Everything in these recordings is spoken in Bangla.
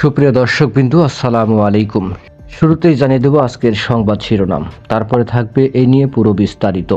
সুপ্রিয় দর্শকবৃন্দু, আসসালামু আলাইকুম। শুরুতেই জানিয়ে দেব আজকের সংবাদ শিরোনাম, তারপরে থাকবে এই নিয়ে পুরো বিস্তারিত।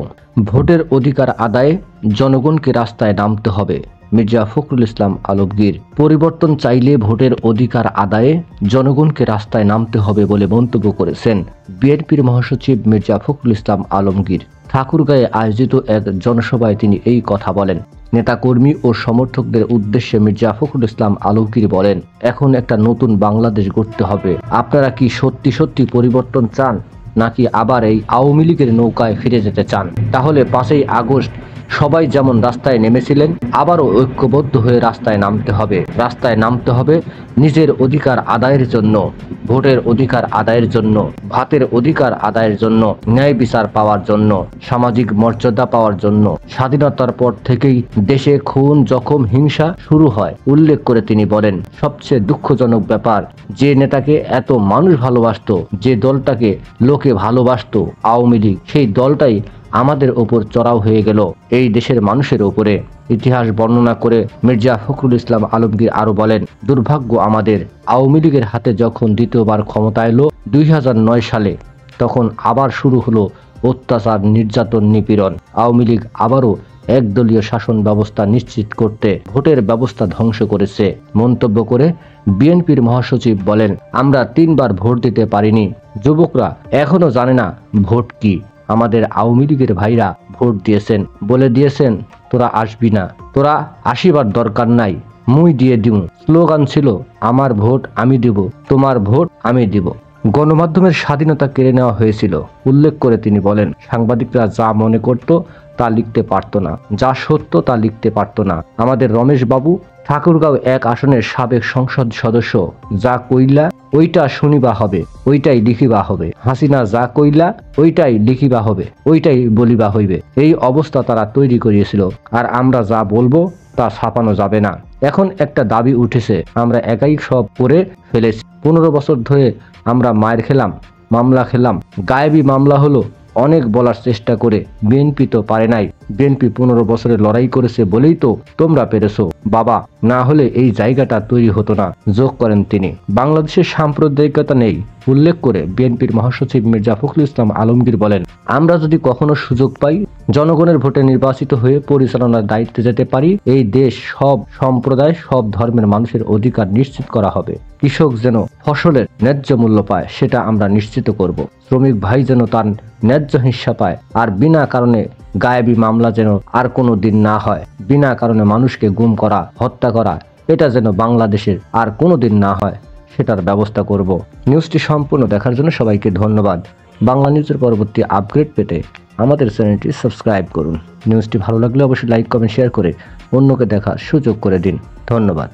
ভোটের অধিকার আদায়ে জনগণকে রাস্তায় নামতে হবে, মির্জা ফখরুল ইসলাম আলমগীর। পরিবর্তন চাইলে ভোটের অধিকার আদায়ে জনগণকে রাস্তায় নামতে হবে বলে মন্তব্য করেছেন বিএনপির মহাসচিব মির্জা ফখরুল ইসলাম আলমগীর। ঠাকুরগাঁয়ে আয়োজিত এক জনসভায় তিনি এই কথা বলেন। নেতাকর্মী ও সমর্থকদের উদ্দেশ্যে মির্জা ফখরুল ইসলাম আলমগীর বলেন, এখন একটা নতুন বাংলাদেশ গড়তে হবে। আপনারা কি সত্যি সত্যি পরিবর্তন চান, নাকি আবার এই আওয়ামী লীগের নৌকায় ফিরে যেতে চান? তাহলে 5ই আগস্ট সবাই যেমন রাস্তায় নেমেছিলেন, আবারও ঐক্যবদ্ধ হয়ে রাস্তায় নামতে হবে। রাস্তায় নামতে হবে নিজের অধিকার আদায়ের জন্য, ভোটের অধিকার আদায়ের জন্য, ভাতের অধিকার আদায়ের জন্য, ন্যায় বিচার পাওয়ার জন্য, সামাজিক মর্যাদা পাওয়ার জন্য। স্বাধীনতার পর থেকেই দেশে খুন, জখম, হিংসা শুরু হয়। উল্লেখ করে তিনি বলেন, সবচেয়ে দুঃখজনক ব্যাপার, যে নেতাকে এত মানুষ ভালোবাসতো, যে দলটাকে লোকে ভালোবাসতো আওয়ামী লীগ, সেই দলটাই আমাদের ওপর চড়াও হয়ে গেল এই দেশের মানুষের ওপরে। ইতিহাস বর্ণনা করে মির্জা ফখরুল ইসলাম আলমগীর আরো বলেন, দুর্ভাগ্য আমাদের, আওয়ামী লীগের হাতে যখন দ্বিতীয়বার ক্ষমতা এলো 2009 সালে, তখন আবার শুরু হলো অত্যাচার, নির্যাতন, নিপীড়ন। আওয়ামী লীগ আবারও একদলীয় শাসন ব্যবস্থা নিশ্চিত করতে ভোটের ব্যবস্থা ধ্বংস করেছে। মন্তব্য করে বিএনপির মহাসচিব বলেন, আমরা 3বার ভোট দিতে পারিনি, যুবকরা এখনো জানে না ভোট কি। আমাদের আওয়ামী লীগের ভাইরা ভোট দিয়েছেন, বলে দিয়েছেন তোরা আসবি না, তোরা আসিবার দরকার নাই, মুই দিয়ে দিব। স্লোগান ছিল, আমার ভোট আমি দিব, তোমার ভোট আমি দিব। গণমাধ্যমের স্বাধীনতা কেড়ে নেওয়া হয়েছিল। উল্লেখ করে তিনি বলেন, সাংবাদিকরা যা মনে করত তা লিখতে পারত না, যা সত্য তা লিখতে পারত না। আমাদের রমেশ বাবু ঠাকুরগাঁও 1 আসনের সাবেক সংসদ সদস্য, যা কইলা ওইটা শুনিবা হবে, ওইটাই লিখিবা হবে। হাসিনা যা কইলা ওইটাই লিখিবা হবে, ওইটাই বলিবা হইবে। এই অবস্থা তারা তৈরি করিয়েছিল, আর আমরা যা বলবো তা ছাপানো যাবে না। এখন একটা দাবি উঠেছে, আমরা একাই সব করে ফেলেছি। 15 বছর ধরে আমরা মায়ের খেলাম, মামলা খেলাম, গায়েবী মামলা হলো, অনেক বলার চেষ্টা করে বিএনপি তো পারে নাই। বিএনপি 15 বছরের লড়াই করেছে বলেই তো তোমরা পেরেছো বাবা, না হলে এই জায়গাটা তৈরি হতো না। যোগ করেন তিনি, বাংলাদেশের সাম্প্রদায়িকতা নেই। উল্লেখ করে বিএনপির মহাসচিব মির্জা ফখরুল ইসলাম আলমগীর বলেন, আমরা যদি কখনো সুযোগ পাই, জনগণের ভোটে নির্বাচিত হয়ে পরিচালনার দায়িত্বে যেতে পারি, এই দেশ সব সম্প্রদায়, সব ধর্মের মানুষের অধিকার নিশ্চিত করা হবে। কৃষক যেন ফসলের ন্যায্য মূল্য পায়, সেটা আমরা নিশ্চিত করব। শ্রমিক ভাই যেন তার ন্যায্য হিস্সা পায়। আর বিনা কারণে গায়েবী মামলা যেন আর কোনো দিন না হয়। বিনা কারণে মানুষকে গুম করা, হত্যা করা, এটা যেন বাংলাদেশের আর কোনো দিন না হয়, সেটার ব্যবস্থা করব। নিউজটি সম্পূর্ণ দেখার জন্য সবাইকে ধন্যবাদ। বাংলা নিউজের পরবর্তী আপগ্রেড পেতে আমাদের চ্যানেলটি সাবস্ক্রাইব করুন। নিউজটি ভালো লাগলে অবশ্যই লাইক, কমেন্ট, শেয়ার করে অন্যকে দেখার সুযোগ করে দিন। ধন্যবাদ।